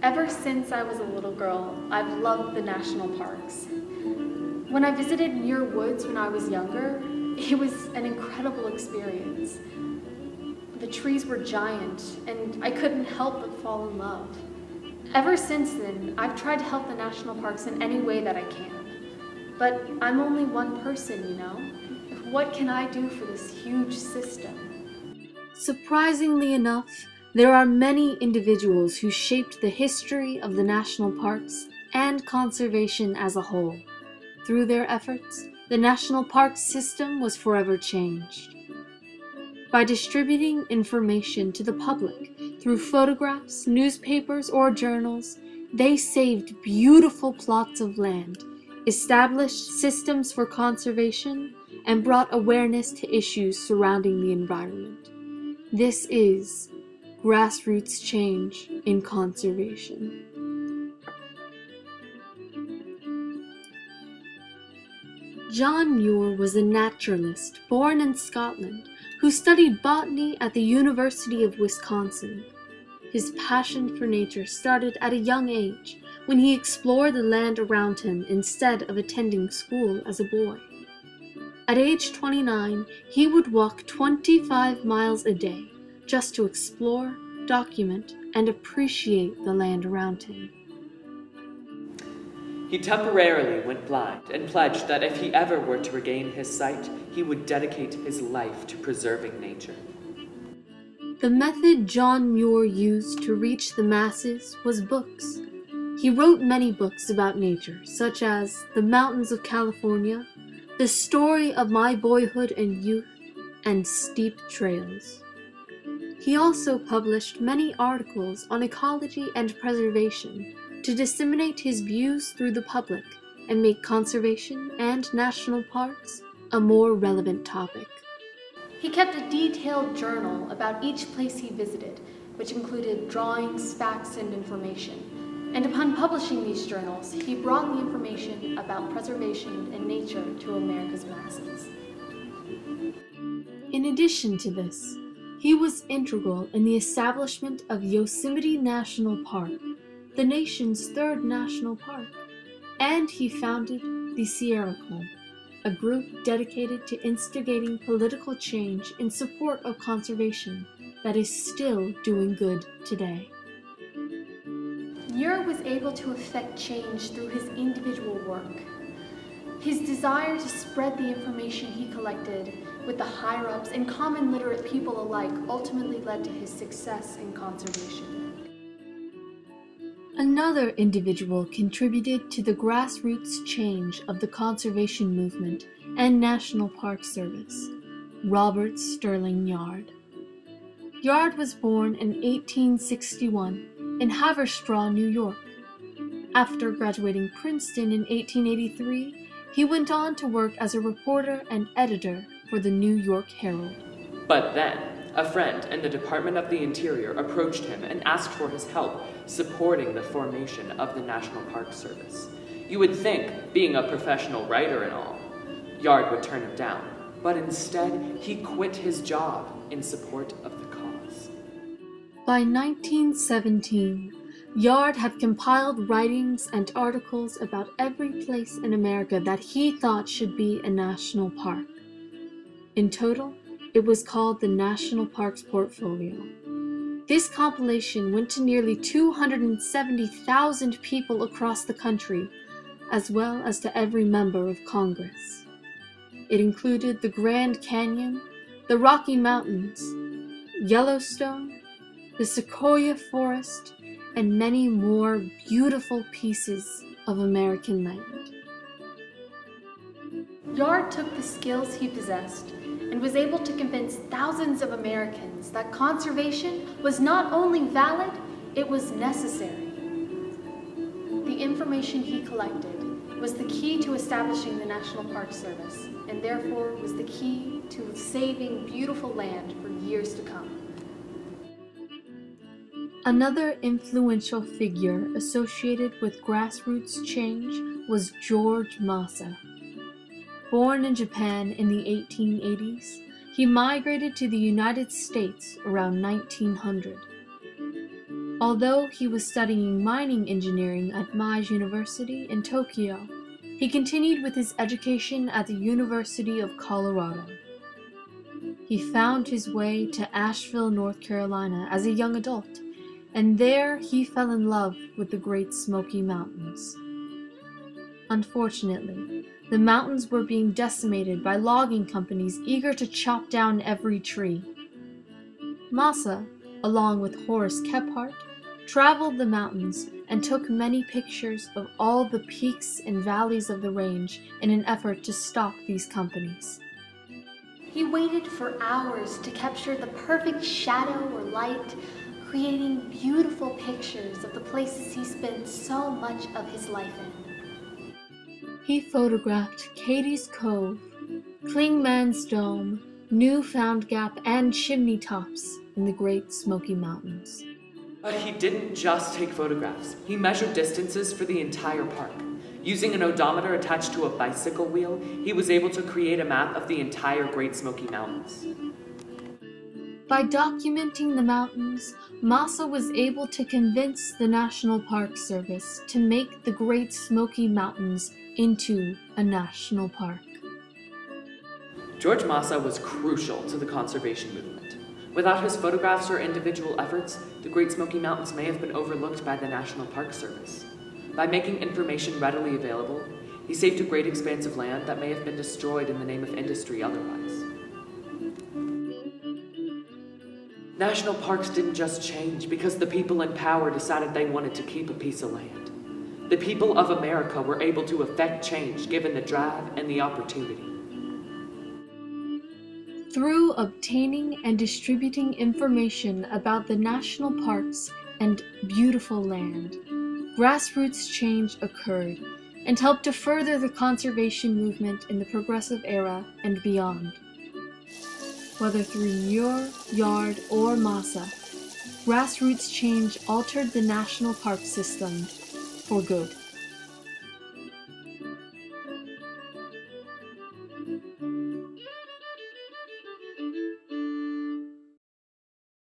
Ever since I was a little girl, I've loved the national parks. When I visited Muir Woods when I was younger, it was an incredible experience. The trees were giant, and I couldn't help but fall in love. Ever since then, I've tried to help the national parks in any way that I can. But I'm only one person, you know? What can I do for this huge system? Surprisingly enough, there are many individuals who shaped the history of the national parks and conservation as a whole. Through their efforts, the national park system was forever changed. By distributing information to the public through photographs, newspapers, or journals, they saved beautiful plots of land, established systems for conservation, and brought awareness to issues surrounding the environment. This is grassroots change in conservation. John Muir was a naturalist born in Scotland who studied botany at the University of Wisconsin. His passion for nature started at a young age when he explored the land around him instead of attending school as a boy. At age 29, he would walk 25 miles a day just to explore, document, and appreciate the land around him. He temporarily went blind and pledged that if he ever were to regain his sight, he would dedicate his life to preserving nature. The method John Muir used to reach the masses was books. He wrote many books about nature, such as The Mountains of California, The Story of My Boyhood and Youth, and Steep Trails. He also published many articles on ecology and preservation to disseminate his views through the public and make conservation and national parks a more relevant topic. He kept a detailed journal about each place he visited, which included drawings, facts, and information. And upon publishing these journals, he brought the information about preservation and nature to America's masses. In addition to this, he was integral in the establishment of Yosemite National Park, the nation's third national park, and he founded the Sierra Club, a group dedicated to instigating political change in support of conservation that is still doing good today. Muir was able to effect change through his individual work. His desire to spread the information he collected with the higher-ups and common literate people alike ultimately led to his success in conservation. Another individual contributed to the grassroots change of the conservation movement and National Park Service, Robert Sterling Yard. Yard was born in 1861 in Haverstraw, New York. After graduating Princeton in 1883, he went on to work as a reporter and editor for the New York Herald. But then, a friend in the Department of the Interior approached him and asked for his help supporting the formation of the National Park Service. You would think, being a professional writer and all, Yard would turn him down, but instead he quit his job in support of the cause. By 1917, Yard had compiled writings and articles about every place in America that he thought should be a national park. In total, it was called the National Parks Portfolio. This compilation went to nearly 270,000 people across the country, as well as to every member of Congress. It included the Grand Canyon, the Rocky Mountains, Yellowstone, the Sequoia Forest, and many more beautiful pieces of American land. Yard took the skills he possessed and was able to convince thousands of Americans that conservation was not only valid, it was necessary. The information he collected was the key to establishing the National Park Service, and therefore was the key to saving beautiful land for years to come. Another influential figure associated with grassroots change was George Masa. Born in Japan in the 1880s, he migrated to the United States around 1900. Although he was studying mining engineering at Meijo University in Tokyo, he continued with his education at the University of Colorado. He found his way to Asheville, North Carolina as a young adult, and there he fell in love with the Great Smoky Mountains. Unfortunately, the mountains were being decimated by logging companies eager to chop down every tree. Massa, along with Horace Kephart, traveled the mountains and took many pictures of all the peaks and valleys of the range in an effort to stop these companies. He waited for hours to capture the perfect shadow or light, creating beautiful pictures of the places he spent so much of his life in. He photographed Katie's Cove, Clingman's Dome, Newfound Gap, and chimney tops in the Great Smoky Mountains. But he didn't just take photographs. He measured distances for the entire park. Using an odometer attached to a bicycle wheel, he was able to create a map of the entire Great Smoky Mountains. By documenting the mountains, Massa was able to convince the National Park Service to make the Great Smoky Mountains into a national park. George Massa was crucial to the conservation movement. Without his photographs or individual efforts, the Great Smoky Mountains may have been overlooked by the National Park Service. By making information readily available, he saved a great expanse of land that may have been destroyed in the name of industry otherwise. National parks didn't just change because the people in power decided they wanted to keep a piece of land. The people of America were able to effect change given the drive and the opportunity. Through obtaining and distributing information about the national parks and beautiful land, grassroots change occurred and helped to further the conservation movement in the Progressive Era and beyond. Whether through Muir, Yard, or Massa, grassroots change altered the national park system for good.